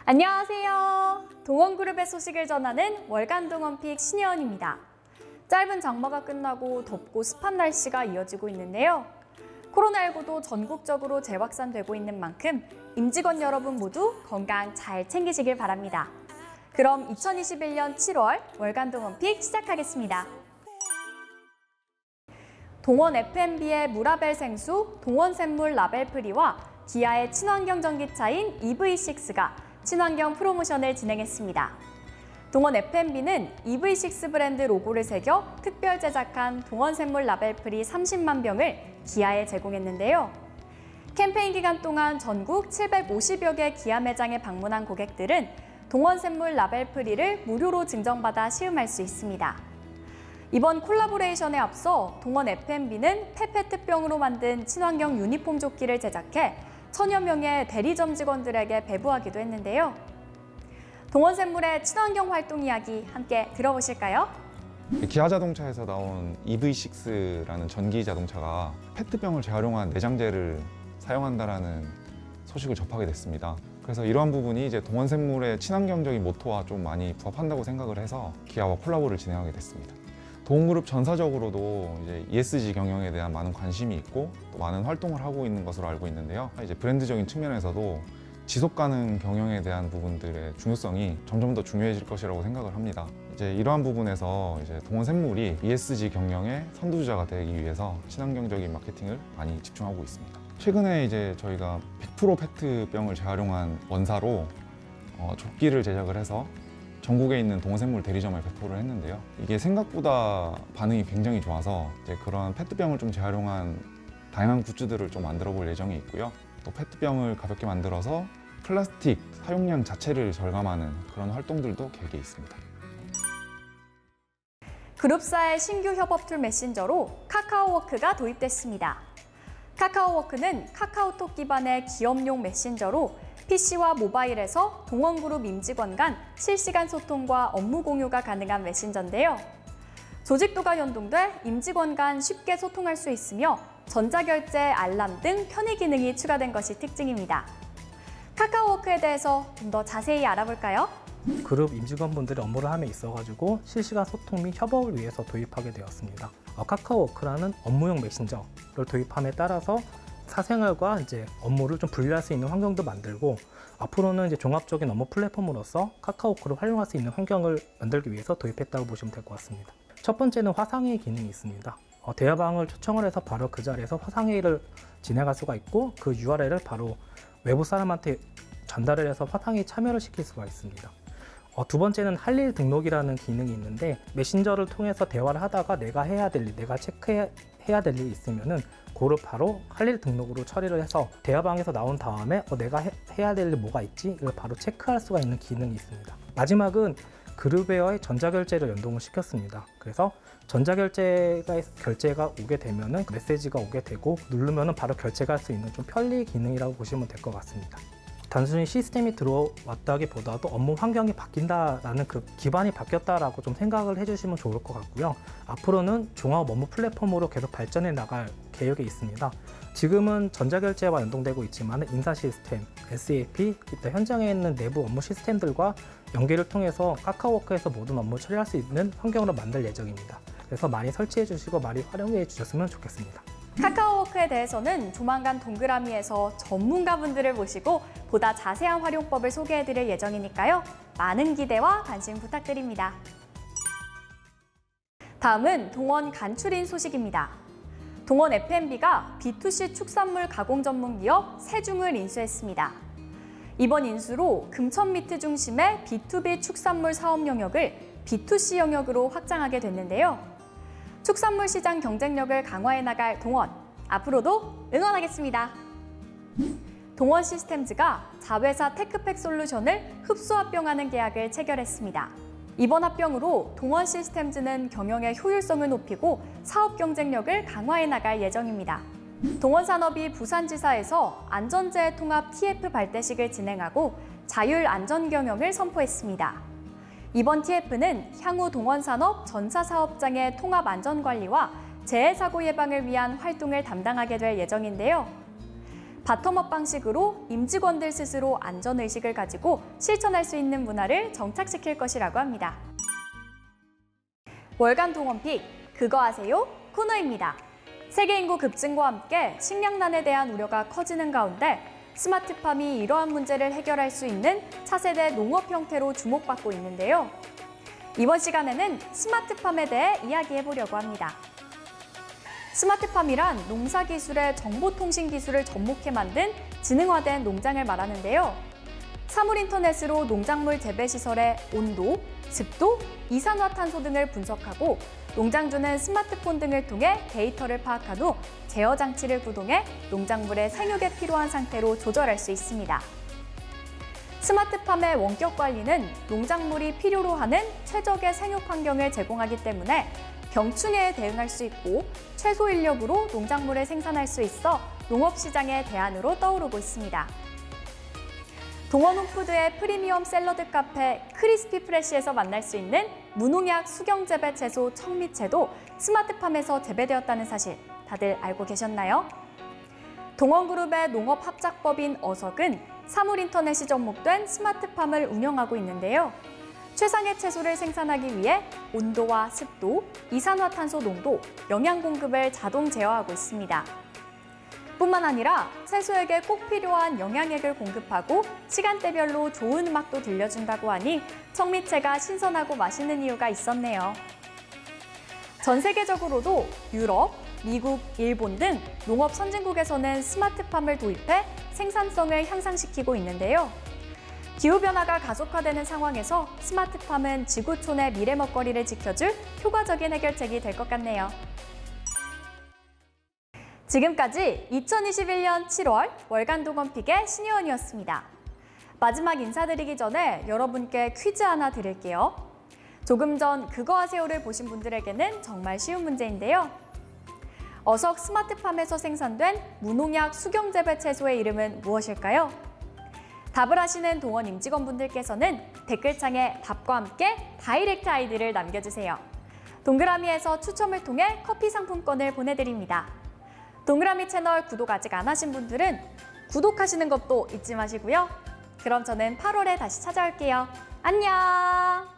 안녕하세요. 동원그룹의 소식을 전하는 월간 동원픽 신혜원입니다. 짧은 장마가 끝나고 덥고 습한 날씨가 이어지고 있는데요. 코로나19도 전국적으로 재확산되고 있는 만큼 임직원 여러분 모두 건강 잘 챙기시길 바랍니다. 그럼 2021년 7월 월간 동원픽 시작하겠습니다. 동원 F&B의 무라벨 생수, 동원샘물 라벨프리와 기아의 친환경 전기차인 EV6가 친환경 프로모션을 진행했습니다. 동원 F&B는 EV6 브랜드 로고를 새겨 특별 제작한 동원샘물 라벨프리 30만 병을 기아에 제공했는데요. 캠페인 기간 동안 전국 750여 개 기아 매장에 방문한 고객들은 동원샘물 라벨프리를 무료로 증정받아 시음할 수 있습니다. 이번 콜라보레이션에 앞서 동원 F&B는 페페트병으로 만든 친환경 유니폼 조끼를 제작해 천여 명의 대리점 직원들에게 배부하기도 했는데요. 동원샘물의 친환경 활동 이야기 함께 들어보실까요? 기아 자동차에서 나온 EV6라는 전기 자동차가 페트병을 재활용한 내장재를 사용한다는 소식을 접하게 됐습니다. 그래서 이러한 부분이 이제 동원샘물의 친환경적인 모토와 좀 많이 부합한다고 생각을 해서 기아와 콜라보를 진행하게 됐습니다. 동원그룹 전사적으로도 이제 ESG 경영에 대한 많은 관심이 있고 또 많은 활동을 하고 있는 것으로 알고 있는데요. 이제 브랜드적인 측면에서도 지속 가능 경영에 대한 부분들의 중요성이 점점 더 중요해질 것이라고 생각을 합니다. 이제 이러한 부분에서 이제 동원샘물이 ESG 경영의 선두주자가 되기 위해서 친환경적인 마케팅을 많이 집중하고 있습니다. 최근에 이제 저희가 100% 페트병을 재활용한 원사로 조끼를 제작을 해서 전국에 있는 동원샘물 대리점에 배포를 했는데요. 이게 생각보다 반응이 굉장히 좋아서 이제 그런 페트병을 좀 재활용한 다양한 굿즈들을 좀 만들어 볼 예정이 있고요. 또 페트병을 가볍게 만들어서 플라스틱 사용량 자체를 절감하는 그런 활동들도 계획에 있습니다. 그룹사의 신규 협업 툴 메신저로 카카오워크가 도입됐습니다. 카카오워크는 카카오톡 기반의 기업용 메신저로 PC와 모바일에서 동원그룹 임직원 간 실시간 소통과 업무 공유가 가능한 메신저인데요. 조직도가 연동돼 임직원 간 쉽게 소통할 수 있으며 전자결제, 알람 등 편의 기능이 추가된 것이 특징입니다. 카카오워크에 대해서 좀 더 자세히 알아볼까요? 그룹 임직원분들이 업무를 함에 있어가지고 실시간 소통 및 협업을 위해서 도입하게 되었습니다. 카카오워크라는 업무용 메신저를 도입함에 따라서 사생활과 이제 업무를 좀 분리할 수 있는 환경도 만들고 앞으로는 이제 종합적인 업무 플랫폼으로서 카카오워크를 활용할 수 있는 환경을 만들기 위해서 도입했다고 보시면 될 것 같습니다. 첫 번째는 화상회의 기능이 있습니다. 대화방을 초청을 해서 바로 그 자리에서 화상회의를 진행할 수가 있고 그 URL을 바로 외부 사람한테 전달을 해서 화상회의 참여를 시킬 수가 있습니다. 두 번째는 할 일 등록이라는 기능이 있는데 메신저를 통해서 대화를 하다가 내가 해야 될 일, 내가 체크해야 될 일이 있으면은 그거를 바로 할 일 등록으로 처리를 해서 대화방에서 나온 다음에 내가 해야 될 일 뭐가 있지? 이걸 바로 체크할 수가 있는 기능이 있습니다. 마지막은 그룹웨어의 전자결제를 연동을 시켰습니다. 그래서 결제가 오게 되면은 메시지가 오게 되고 누르면은 바로 결제가 할 수 있는 좀 편리 기능이라고 보시면 될 것 같습니다. 단순히 시스템이 들어왔다기보다도 업무 환경이 바뀐다라는 그 기반이 바뀌었다라고 좀 생각을 해주시면 좋을 것 같고요. 앞으로는 종합 업무 플랫폼으로 계속 발전해 나갈 계획이 있습니다. 지금은 전자결제와 연동되고 있지만 인사 시스템, SAP, 이때 현장에 있는 내부 업무 시스템들과 연계를 통해서 카카오워크에서 모든 업무를 처리할 수 있는 환경으로 만들 예정입니다. 그래서 많이 설치해 주시고 많이 활용해 주셨으면 좋겠습니다. 카카오워크에 대해서는 조만간 동그라미에서 전문가분들을 모시고 보다 자세한 활용법을 소개해드릴 예정이니까요. 많은 기대와 관심 부탁드립니다. 다음은 동원 간추린 소식입니다. 동원 F&B가 B2C 축산물 가공 전문 기업 세중을 인수했습니다. 이번 인수로 금천미트 중심의 B2B 축산물 사업 영역을 B2C 영역으로 확장하게 됐는데요. 축산물 시장 경쟁력을 강화해 나갈 동원, 앞으로도 응원하겠습니다. 동원 시스템즈가 자회사 테크팩 솔루션을 흡수 합병하는 계약을 체결했습니다. 이번 합병으로 동원 시스템즈는 경영의 효율성을 높이고 사업 경쟁력을 강화해 나갈 예정입니다. 동원산업이 부산지사에서 안전재해 통합 TF 발대식을 진행하고 자율 안전 경영을 선포했습니다. 이번 TF는 향후 동원산업 전사사업장의 통합 안전관리와 재해사고 예방을 위한 활동을 담당하게 될 예정인데요. 바텀업 방식으로 임직원들 스스로 안전의식을 가지고 실천할 수 있는 문화를 정착시킬 것이라고 합니다. 월간 동원픽 그거 아세요? 코너입니다. 세계 인구 급증과 함께 식량난에 대한 우려가 커지는 가운데 스마트팜이 이러한 문제를 해결할 수 있는 차세대 농업 형태로 주목받고 있는데요. 이번 시간에는 스마트팜에 대해 이야기해보려고 합니다. 스마트팜이란 농사기술의 정보통신기술을 접목해 만든 지능화된 농장을 말하는데요. 사물인터넷으로 농작물 재배시설의 온도, 습도, 이산화탄소 등을 분석하고 농장주는 스마트폰 등을 통해 데이터를 파악한 후 제어 장치를 구동해 농작물의 생육에 필요한 상태로 조절할 수 있습니다. 스마트팜의 원격 관리는 농작물이 필요로 하는 최적의 생육 환경을 제공하기 때문에 병충해에 대응할 수 있고 최소 인력으로 농작물을 생산할 수 있어 농업시장의 대안으로 떠오르고 있습니다. 동원홈푸드의 프리미엄 샐러드 카페 크리스피 프레쉬에서 만날 수 있는 무농약 수경재배 채소 청미채도 스마트팜에서 재배되었다는 사실 다들 알고 계셨나요? 동원그룹의 농업합작법인 어석은 사물인터넷이 접목된 스마트팜을 운영하고 있는데요. 최상의 채소를 생산하기 위해 온도와 습도, 이산화탄소 농도, 영양 공급을 자동 제어하고 있습니다. 뿐만 아니라 채소에게 꼭 필요한 영양액을 공급하고 시간대별로 좋은 음악도 들려준다고 하니 청미채가 신선하고 맛있는 이유가 있었네요. 전 세계적으로도 유럽, 미국, 일본 등 농업 선진국에서는 스마트팜을 도입해 생산성을 향상시키고 있는데요. 기후변화가 가속화되는 상황에서 스마트팜은 지구촌의 미래 먹거리를 지켜줄 효과적인 해결책이 될 것 같네요. 지금까지 2021년 7월 월간 동원픽의 신혜원이었습니다. 마지막 인사드리기 전에 여러분께 퀴즈 하나 드릴게요. 조금 전 그거 아세요를 보신 분들에게는 정말 쉬운 문제인데요. 어석 스마트팜에서 생산된 무농약 수경재배 채소의 이름은 무엇일까요? 답을 아시는 동원 임직원분들께서는 댓글창에 답과 함께 다이렉트 아이디를 남겨주세요. 동그라미에서 추첨을 통해 커피 상품권을 보내드립니다. 동그라미 채널 구독 아직 안 하신 분들은 구독하시는 것도 잊지 마시고요. 그럼 저는 8월에 다시 찾아올게요. 안녕!